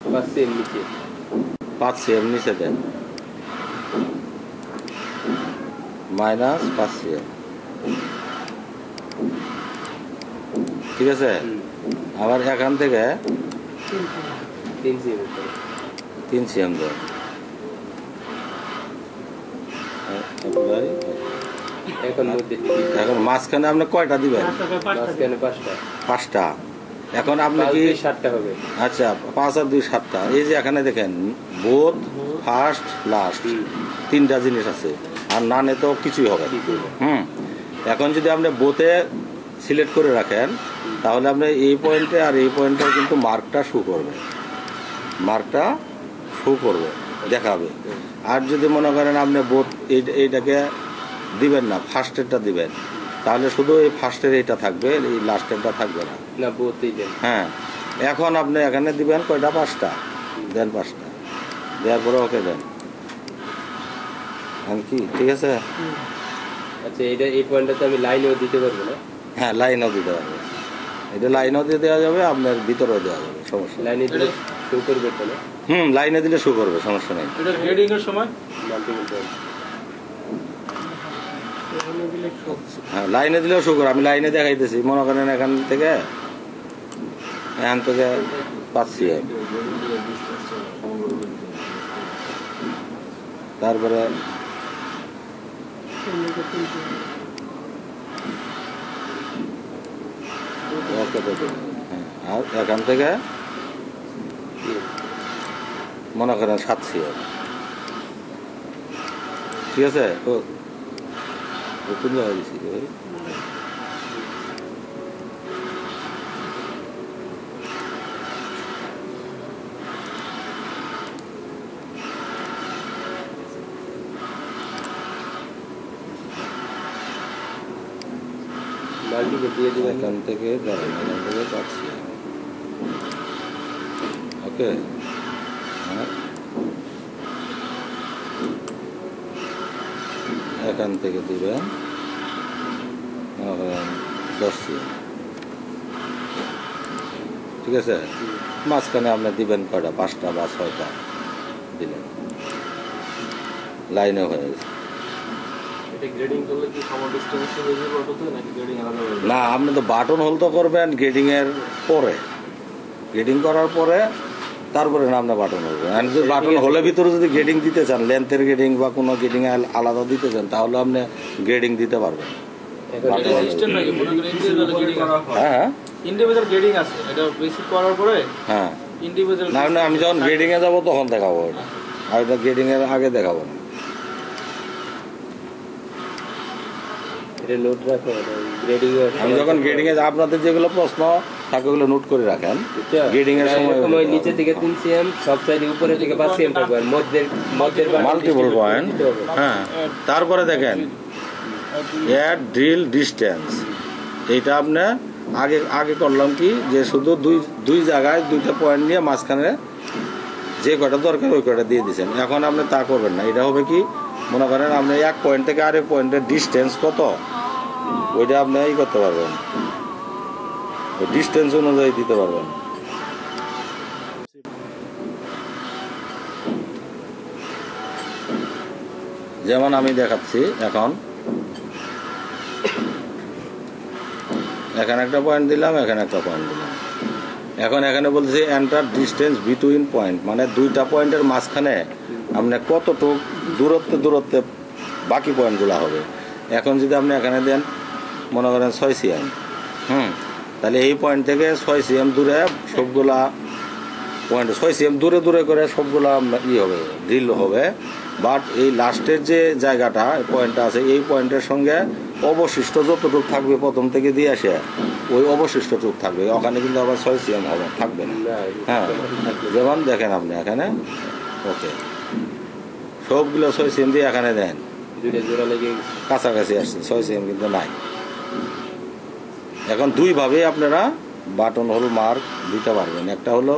5 cm নিচে 5 cm নিচে দেন, minus 5 cm। ঠিক আছে, আবার এখান থেকে 3 cm 3 cm দেন। এখন মাঝখানে আপনি কয়টা দিবেন? মাঝখানে 5টা। 5টা। এখন আপনি কি 7টা হবে? আচ্ছা, 5 আর 2 7টা। এই যে এখানে দেখেন বোথ, ফার্স্ট, লাস্ট, 3টা জিনিস আছে, আর নানে তো কিছুই হবে না। এখন যদি আপনি বোথে সিলেক্ট করে রাখেন তাহলে আপনি এই পয়েন্টে আর এই পয়েন্টে কিন্তু মার্কটা শো করবে, মার্কটা শো করবে, দেখাবে। আর যদি মনে করেন আপনি বোথ এইটাকে দিবেন না, ফার্স্টেরটা দিবেন, তাহলে শুধু এই ফার্স্টের এইটা থাকবে, এই লাস্টেরটা থাকবে না। না, বোথই দেন। হ্যাঁ, এখন আপনি এখানে দিবেন কয়টা? 5টা দেন, 5টা দেওয়ার পরে ওকে দেন। কি ঠিক আছে? আচ্ছা, এটা এই পয়েন্টটাতে আমি লাইনেও দিতে পারবো না? হ্যাঁ, লাইনও দিতে পারবে, এটা লাইনও দিয়ে দেওয়া যাবে, আপনার ভিতরেও দেওয়া যাবে, সমস্যা লাইনে দিলে শো করবে তো না? লাইনে দিলে শো করবে, সমস্যা নেই। এটা গ্রেডিং এর সময় হ্যাঁ, লাইনে দিলেও শো করবে। আমি লাইনে দেখাইতেছি, মনে করেন এখান থেকে 5 cm, তারপরে আর এখান থেকে মনে করেন 7 cm। ঠিক আছে, কোন জায়গায় দিচ্ছি এখান থেকে দাঁড়ান, এখান থেকে পাচ্ছি। ওকে, এখান থেকে দিবেন 10 cm। ঠিক আছে, মাঝখানে আপনি দিবেন কয়টা? 5টা বা 6টা দিলেন, লাইনে হয়ে গেছে। না, আপনি তো বাটন হোল তো করবেন গ্রেডিং এর পরে, গ্রেডিং করার পরে তারপরে না আপনি বাটন করবেন। আর যদি বাটন হোলের ভিতরে যদি গ্রেডিং দিতে চান, লেন্থের গ্রেডিং বা কোনো গ্রেডিং আলাদা দিতে চান, তাহলে আপনি গ্রেডিং দিতে পারবেন। হ্যাঁ, ইন্ডিভিজুয়াল গ্রেডিং আছে, এটা বেসিক করার পরে হ্যাঁ, ইন্ডিভিজুয়াল না আমি যখন গ্রেডিং এ যাবো তখন দেখাবো এটা, আর এটা গ্রেডিং এর আগে দেখাবো না। আমি যখন গ্রেডিং এ, আপনাদের যেগুলো প্রশ্ন থাকে ওগুলো নোট করে রাখেন। গ্রেডিং এর সময় নিচে থেকে 3 cm, সব সাইডে উপরে থেকে 5 cm থাকবে, মধ্যের মাল্টিপল পয়েন্ট। হ্যাঁ, তারপরে দেখেন অ্যাড ড্রিল ডিস্টেন্স, এইটা আপনি আগে করলাম কি, যে শুধু দুই জায়গায় 2টা পয়েন্ট নিয়ে মাঝখানে যে কয়টা দরকার ওই কয়টা দিয়ে দিচ্ছেন। এখন আপনি তা করবেন না, এটা হবে কি, মনে করেন আপনি এক পয়েন্ট থেকে আরেক পয়েন্টের ডিস্টেন্স কত, ওইটা আপনি ই করতে পারবেন, ওই ডিস্টেন্স অনুযায়ী দিতে পারবেন। যেমন আমি দেখাচ্ছি, এখন এখানে একটা পয়েন্ট দিলাম, এখানে একটা পয়েন্ট দিলাম। এখন এখানে বলতেছি এন্টার ডিস্টেন্স বিটুইন পয়েন্ট, মানে 2টা পয়েন্টের মাঝখানে আপনি কতটুক দূরত্বে বাকি পয়েন্টগুলো হবে। এখন যদি আপনি এখানে দেন মনে করেন 6 cm, তাহলে এই পয়েন্ট থেকে 6 cm দূরে সবগুলা পয়েন্ট 6 cm দূরে করে সবগুলা হবে, ড্রিল হবে। বাট এই লাস্টের যে জায়গাটা পয়েন্টটা আছে, এই পয়েন্টের সঙ্গে অবশিষ্ট যতটুক থাকবে প্রথম থেকে দিয়ে আসে, ওই অবশিষ্ট টুক থাকবে, ওখানে কিন্তু আবার 6 cm হবে, থাকবে না। হ্যাঁ, যেমন দেখেন আপনি এখানে, ওকে, সবগুলো 6 cm দিয়ে এখানে দেন, কাছাকাছি আসছে, 6 cm কিন্তু নাই। এখন দুইভাবে আপনারা বাটন হোল মার্ক দিতে পারবেন, একটা হলো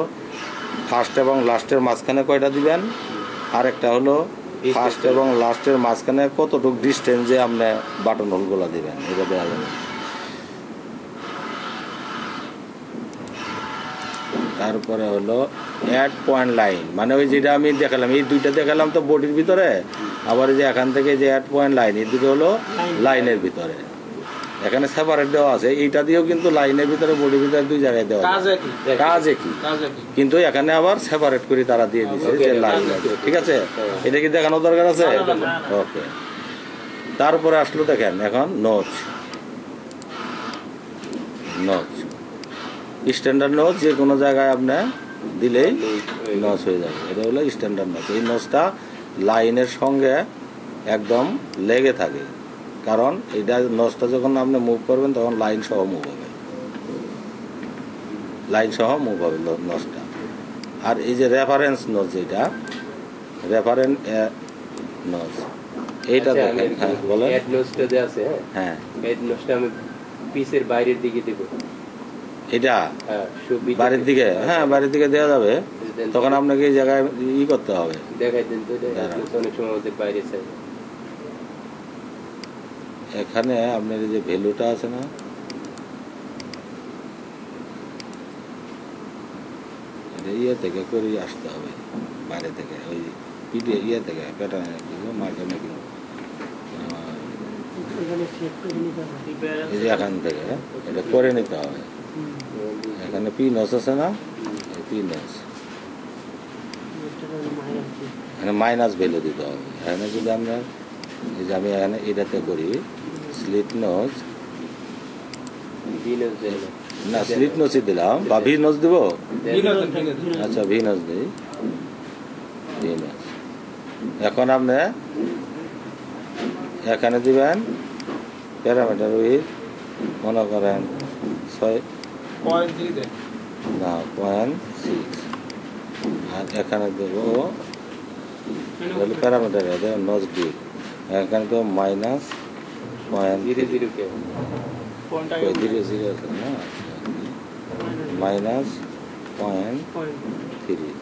ফার্স্ট এবং লাস্টের মাঝখানে কয়টা দিবেন, আর একটা হলো ফার্স্ট এবং লাস্টের মাঝখানে কতটুকু ডিস্টেন্সে আপনি বাটন হোলগুলো দিবেন, এটা দেওয়া যাবে। তারপরে হলো অ্যাড পয়েন্ট লাইন, মানে ওই যেটা আমি দেখালাম, এই দুইটা দেখালাম তো বডির ভিতরে, আবার এই যে এখান থেকে যে অ্যাড পয়েন্ট লাইন, এই দুটো হলো লাইনের ভিতরে। এখানে সেপারেট দেওয়া আছে, এইটা দিয়েও কিন্তু লাইনের ভিতরে বডির ভিতরে দুই জায়গায় দেওয়া কাজ আছে। একই কাজ একই, কাজ একই কিন্তু এখানে আবার সেপারেট করে তারা দিয়ে দিচ্ছে যে লাইন আছে। ঠিক আছে, এটা কি দেখানোর দরকার আছে? ওকে। তারপরে আসলো দেখেন এখন নোচ। নোচ স্ট্যান্ডার্ড নোচ যে কোনো জায়গায় আপনি দিলেই নচ হয়ে যাবে, এটা হলো স্ট্যান্ডার্ড নচ। এই নচটা লাইনের সঙ্গে একদম লেগে থাকে, কারণ এটা নচটা যখন আপনি মুভ করবেন তখন লাইন সহ মুভ হবে, লাইন সহ মুভ হবে নচটা। আর এই যে রেফারেন্স নচ, যেটা রেফারেন্স নচ, এইটা দেখেন। হ্যাঁ বলেন। অ্যাড নোজটা যে আছে, হ্যাঁ অ্যাড নোজটা আমি পিসের বাইরের দিকে দেব। এটা হ্যাঁ, সুবিধা বাড়ির দিকে, হ্যাঁ বাড়ির দিকে দেওয়া যাবে, তখন আপনাকে এই জায়গায় ই করতে হবে। দেখাই দেন তো, দাঁড়ান। অনেক সময় ওদের বাইরে চাই। এখানে আপনার এই যে ভ্যালুটা আছে না, এটা ইয়ে থেকে করে আসতে হবে, বাইরে থেকে ওই পিডিএ ইয়ে থেকে প্যাটার্নে মার্কেটে কিনো, এই যে এখান থেকে এটা করে নিতে হবে। এখানে পি নস আছে না, পি নস, এখানে মাইনাস ভ্যালু দিতে হবে। এখানে যদি আমরা এই যে আমি এখানে এটাতে করি স্লিট নোজ, বি নোজ দেন না। না স্লিট নোজই দিলাম, বা ভি নোজ দিব। বিনোদন বিনোদন আচ্ছা ভি নোজ দিই, ভি নোজ। এখন আপনি এখানে দিবেন প্যারামিটার উইথ, মনে করেন 0.3 দেন না 0.6, আর এখানে দেবো প্যারামিটার নোজ ডিপ, এখানে দেবো মাইনাস ধীরে ধীরে কে কোনটা ধীরে ধীরে আছে না, মাইনাস 0.3।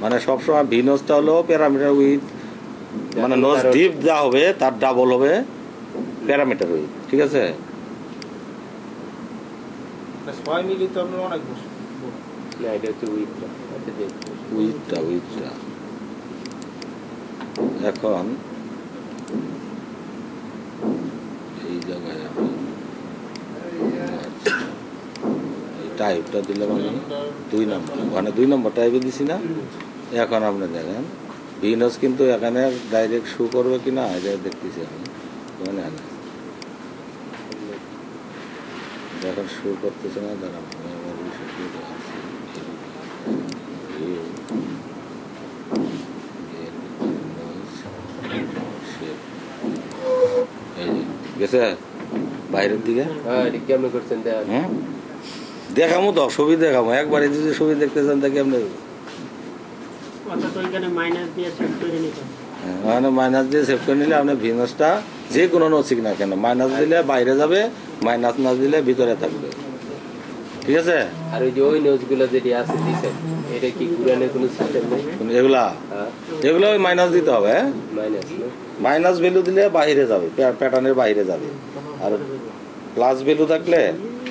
মানে সবসময় ভি নোজটা হলো প্যারামিটার উইথ, মানে নোজ ডিপ যা হবে তার ডাবল হবে প্যারামিটার উইথ। ঠিক আছে, 6 মিলি তো আপনার অনেক বড়। না, এটা হচ্ছে উইথটা। আচ্ছা দেখ, উইথটা এখন এই জায়গায় আমি এই টাইপটা দিলাম আমি 2 নম্বর, মানে 2 নম্বর টাইপে দিছি না। এখন আপনি দেখেন ভিনস কিন্তু এখানে ডাইরেক্ট শো করবে কিনা এটা দেখতেছি আমি, মানে এখন শো করতেছে না। দাঁড়ান আমি আবার বিষয়টি দেখাচ্ছি। গেছে বাইরের দিকে। হ্যাঁ, এটা কেমন করছেন দেখ। হ্যাঁ দেখামো তো, ছবি দেখামো একবারে, যদি ছবি দেখতে চান তাকে আপনি মাইনাস দিয়ে সেভ করে নিলে আপনি ভিনসটা যে কোনো নচিক না কেন, মাইনাস দিলে বাইরে যাবে, মাইনাস না দিলে ভিতরে থাকবে। ঠিক আছে, আর ওই যে ওই নোজগুলো যেটি আছে দিছে, এটা কি কুরআনের কোনো সিস্টেম নেই? এগুলা হ্যাঁ, এগুলো মাইনাস দিতে হবে। মাইনাস না? মাইনাস ভ্যালু দিলে বাইরে যাবে, প্যাটার্নের বাইরে যাবে, আর প্লাস ভ্যালু থাকলে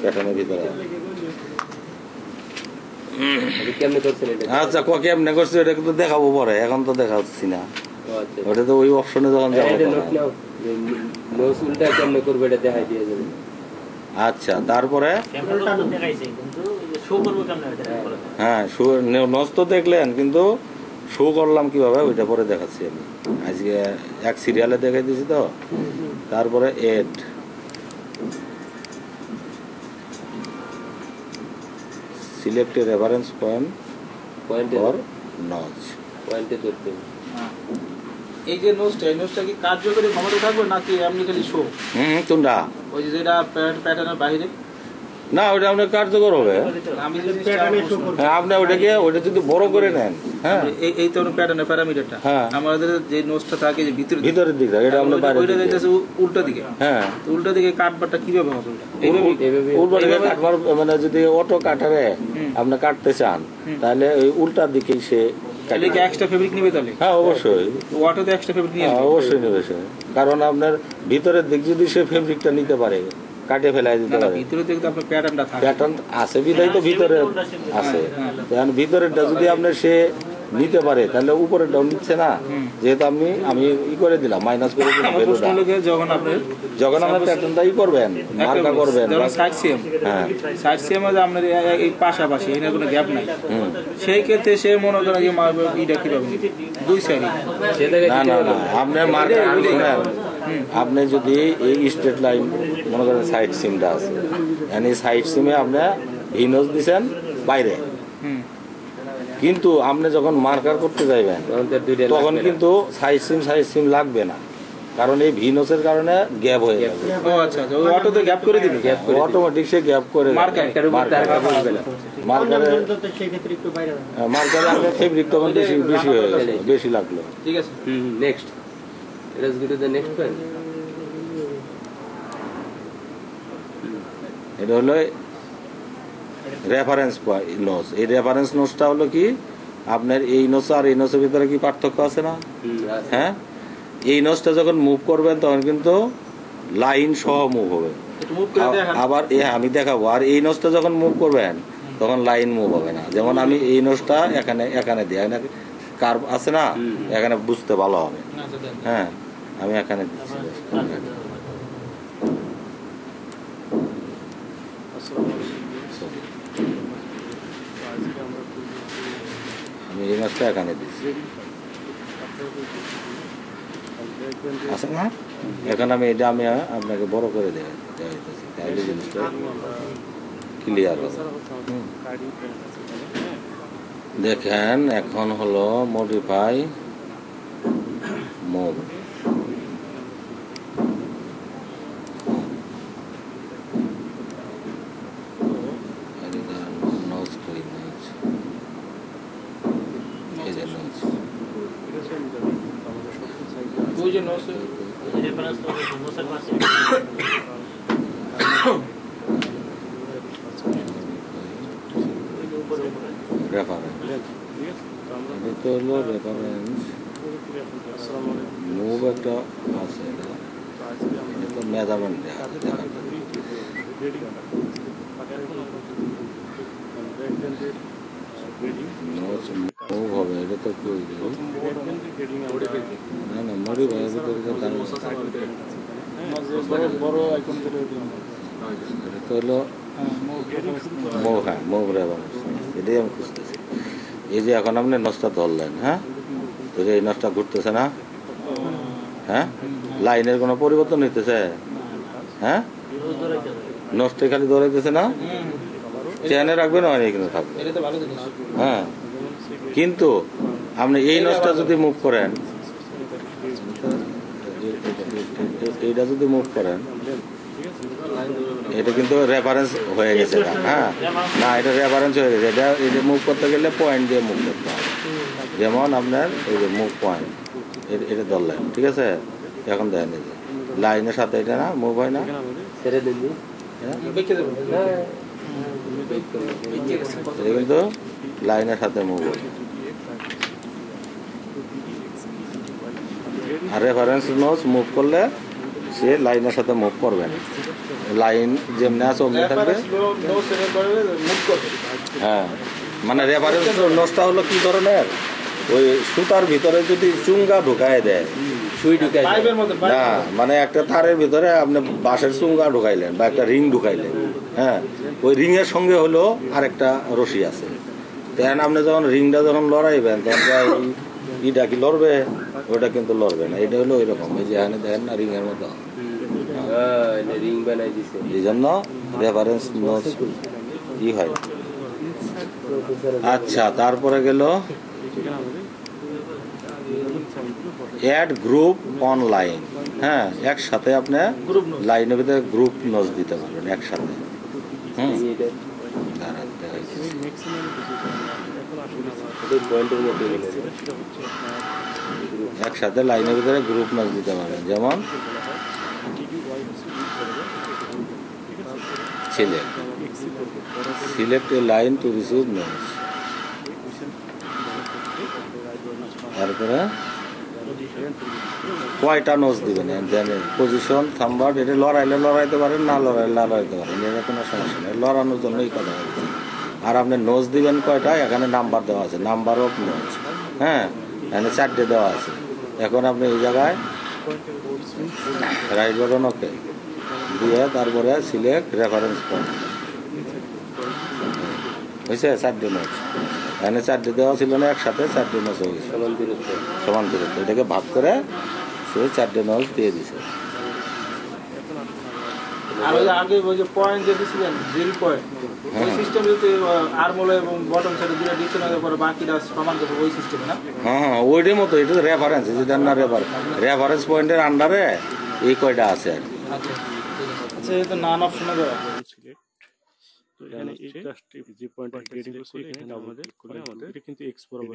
প্যাটার্নের ভিতরে যাবে। এটা কেমনে করছেন এটা? আচ্ছা কেমনে করছি এটা কিন্তু দেখাবো পরে, এখন তো দেখাচ্ছি না। ও আচ্ছা, ওটা তো ওই অপশনে যখন হ্যাঁ, যাবো এটা তখন। নোট নাও, যে নোজ উল্টা কেমনে করবে এটা দেখাই দিয়ে যাবে। আচ্ছা তারপরে হ্যাঁ নজ তো দেখলেন, কিন্তু শো করলাম কিভাবে ওইটা পরে দেখাচ্ছি আমি। আজকে এক সিরিয়ালে দেখাই দিয়েছি তো। তারপরে এড, সিলেক্ট রেফারেন্স পয়েন্ট পয়েন্টে ফর নজ। পয়েন্টে ধরতে হবে। এই যে নোজটা, এই নোজটা কি কার্যকরী ক্ষমতা থাকবে নাকি এমনি খালি শো? তোমরা ওই যে যেটা প্যাটার্নের বাইরে, না ওইটা আপনার কার্যকর হবে। আমি যদি হ্যাঁ আপনি ওইটাকে ওইটা যদি বড় করে নেন, হ্যাঁ এই তো প্যাটার্নের প্যারামিটারটা, হ্যাঁ। আমাদের যে নোজটা থাকে যে ভিতরের দিকটা, এটা আপনার বাইরে ওইটা যাইতেছে উল্টা দিকে। হ্যাঁ তো উল্টা দিকে কাটবারটা কিভাবে হবে? ওটা এইভাবে এইভাবে কাটবার, মানে যদি অটো কাটারে আপনি কাটতে চান তাহলে ওই উল্টার দিকেই সে তাহলে কি এক্সট্রা ফেব্রিক নিবে তাহলে? হ্যাঁ অবশ্যই, ওয়াটাতে এক্সট্রা ফেব্রিক নিয়ে হ্যাঁ, অবশ্যই নেবে সে, কারণ আপনার ভিতরের দিক যদি সে ফেব্রিকটা নিতে পারে কাটে ফেলাই দিতে না পারেন। ভিতরে থেকে তো আপনার প্যাটার্নটা থাকে। প্যাটার্ন আছে বিধাই তো ভিতরে আছে। কারণ ভিতরেরটা যদি আপনার সে নিতে পারে তাহলে উপরেরটাও নিচ্ছে না, যেহেতু আমি ই করে দিলাম, মাইনাস করে দিলাম আমার প্রশ্ন ভ্যালুটা। হলো যখন আপনি প্যাটার্নটা ই করবেন, মার্কা করবেন, ধরুন সাইড সিএম, হ্যাঁ সাইড সিএম যে আপনার এই পাশাপাশি এখানে কোনো গ্যাপ নাই, সেই ক্ষেত্রে সে মনে করেন যে ইটা কি পাবেন দুই সাইড। না না না, আপনার মার্কা শুনেন, আপনি যদি এই স্ট্রেট লাইন মনে করেন সাইড সিমটা আছে, এই সাইড সিমে আপনি ভিনোজ দিচ্ছেন বাইরে, কিন্তু আপনি যখন মার্কার করতে যাইবেন তখন কিন্তু সাইড সিম লাগবে না, কারণ এই ভিনোসের কারণে গ্যাপ হয়ে যাবে। ও আচ্ছা আচ্ছা, ওই অটোতে গ্যাপ করে দিবে, অটোমেটিক সে গ্যাপ করে মার্কারে মার্কারে আপনার ফেব্রিক তখন বেশি বেশি হয়ে গেছে, বেশি লাগলো। ঠিক আছে, next let's go to the next point. এটা হলো রেফারেন্স নোটস। এই রেফারেন্স নোটসটা হলো কি, আপনার এই নোটস আর এই নোটসের ভিতরে কি পার্থক্য আছে না? হ্যাঁ, এই নোটসটা যখন মুভ করবেন তখন কিন্তু লাইন সহ মুভ হবে। আবার আমি দেখাবো, আর এই নোটসটা যখন মুভ করবেন তখন লাইন মুভ হবে না। যেমন আমি এই নোটসটা এখানে দিই, কার্ভ আছে না, এখানে বুঝতে ভালো হবে। হ্যাঁ, আমি এখানে দিচ্ছি, আমি এই মাছটা এখানে দিচ্ছি, আছে না? এখন আমি এটা আপনাকে বড় করে দেখাইতেছি, তাহলে জিনিসটা ক্লিয়ার হবে। দেখেন এখন হলো মডিফাই মুভ। মুভ একটা আছে, মেজারমেন্ট মুভ হবে, এটা তো না না মরি ভাই তো হলো মুভ। হ্যাঁ, মুভ রেফারেন্স, এটাই আমি খুঁজতেছি। এই যে এখন আপনি নসটা ধরলেন, হ্যাঁ, তো এই নসটা ঘুরতেছে না, হ্যাঁ, লাইনের কোনো পরিবর্তন হইতেছে, হ্যাঁ, নসটা খালি ধরাইতেছে না, চেনে রাখবেন অনেক কিন্তু থাকবে, হ্যাঁ। কিন্তু আপনি এই নসটা যদি মুভ করেন, এইটা যদি মুভ করেন, এটা কিন্তু রেফারেন্স হয়ে গেছে, হ্যাঁ, না এটা রেফারেন্স হয়ে গেছে। এটা মুভ করতে গেলে পয়েন্ট দিয়ে মুভ করতে হবে। যেমন আপনার এই যে মুভ পয়েন্ট, এটা ধরলেন, ঠিক আছে। এখন দেখেন এই যে লাইনের সাথে এটা না মুভ হয় না, কিন্তু লাইনের সাথে মুভ হয়। আর রেফারেন্স নোটস মুভ করলে সে লাইনের সাথে মুভ করবে না, লাইন যেমনি আছে অমনি থাকবে। হ্যাঁ, মানে রেফারেন্স নোটসটা হলো কি ধরনের, ওই সুতার ভিতরে যদি চুঙ্গা ঢুকায় দেয়, সুই ঢুকায় না, মানে একটা তারের ভিতরে আপনি বাঁশের চুঙ্গা ঢুকাইলেন বা একটা রিং ঢুকাইলেন, হ্যাঁ, ওই রিংয়ের সঙ্গে হলো আরেকটা রশি আছে। তেন আপনি যখন রিংটা যখন লড়াইবেন তখন ইটা কি লড়বে, ওটা কিন্তু লড়বে না। এটা হলো ওই রকম, এই যে এখানে দেখেন না রিংয়ের মতো, রিং বানাই দিছে, এই জন্য রেফারেন্স নোটস কি হয়। আচ্ছা, তারপরে গেল অ্যাড গ্রুপ অনলাইন। হ্যাঁ, একসাথে আপনি লাইনের ভিতরে গ্রুপ নোটস দিতে পারবেন একসাথে। একসাথে লাইনের ভিতরে গ্রুপ নোটস দিতে পারবেন। যেমন select A line to receive notes, তারপরে কয়টা নোজ দিবেন পজিশন থাম্বার, এটা লড়াইলে লড়াইতে পারেন, না লড়াইলে লড়াইতে পারেন, এর কোনো সমস্যা নেই, লড়ানোর জন্যই কথা বলছি। আর আপনি নোজ দিবেন কয়টা, এখানে নাম্বার দেওয়া আছে, নাম্বার অফ নোজ, হ্যাঁ, এখানে 4টে দেওয়া আছে। এখন আপনি এই জায়গায় রাইট বাটন ওকে দিয়ে তারপরে সিলেক্ট রেফারেন্স পয়েন্ট হয়েছে, 4টে নোজ এখানে 4টে দেওয়া ছিল না, একসাথে 4টে নোজ হয়ে গেছে সমান দূরত্ব, এটাকে ভাগ করে সে 4টে নোজ দিয়ে দিছে। আর ওই যে আগে ওই যে পয়েন্ট যে দিছিলেন ড্রিল পয়েন্ট, ওই সিস্টেম যদি আর্মোলে এবং বটম সাইডে দুটো ডিকশনারি করে বাকিটা সমান করবে ওই সিস্টেমে না? হ্যাঁ, ওইটার মতো, এটা রেফারেন্স, যেটা না রেফারেন্স পয়েন্টের আন্ডারে এই কয়টা আছে আর কি। আচ্ছা, এই তো নান অপশনে দেওয়া। তো এখানে এই জাস্ট যে পয়েন্টটা ক্রিয়েটিং করছি এখানে আমাদের এটা কিন্তু এক্স বরাবর